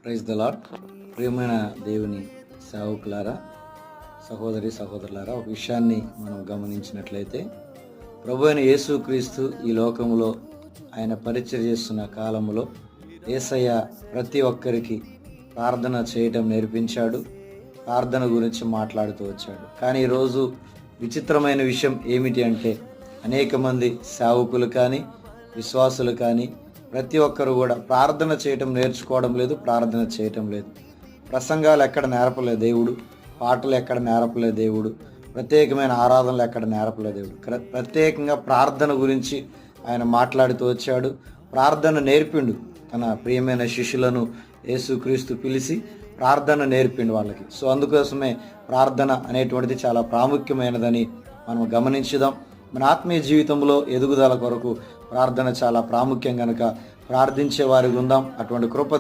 Praise the lord. ప్రియమైన దేవుని సేవకులారా, సహోదరులారా, ఒక విషయాన్ని మనం గమనించినట్లయితే, ప్రభు అయిన యేసుక్రీస్తు ఈ లోకంలో ఆయన పరిచర్య చేస్తున్న కాలంలో యేసయ్య ప్రతి ఒక్కరికి ప్రార్థన చేయటం నేర్పించాడు. ప్రార్థన గురించి మాట్లాడుతూ వచ్చాడు. కానీ ఈరోజు విచిత్రమైన విషయం ఏమిటి అంటే, అనేక మంది సేవకులు కానీ విశ్వాసులు కానీ ప్రతి ఒక్కరు కూడా ప్రార్థన చేయటం నేర్చుకోవడం లేదు, ప్రార్థన చేయటం లేదు. ప్రసంగాలు ఎక్కడ నేర్పలేదు దేవుడు, పాటలు ఎక్కడ నేర్పలేదు దేవుడు, ప్రత్యేకమైన ఆరాధనలు ఎక్కడ నేర్పలేదు దేవుడు. ప్రత్యేకంగా ప్రార్థన గురించి ఆయన మాట్లాడుతూ వచ్చాడు. ప్రార్థన నేర్పిండు. తన ప్రియమైన శిష్యులను యేసుక్రీస్తు పిలిచి ప్రార్థన నేర్పిండు వాళ్ళకి. సో అందుకోసమే ప్రార్థన అనేటువంటిది చాలా ప్రాముఖ్యమైనదని మనం గమనించుదాం. మన ఆత్మీయ జీవితంలో ఎదుగుదల కొరకు ప్రార్థన చాలా ప్రాముఖ్యం కనుక ప్రార్థించే వారికి ఉందాం. అటువంటి కృప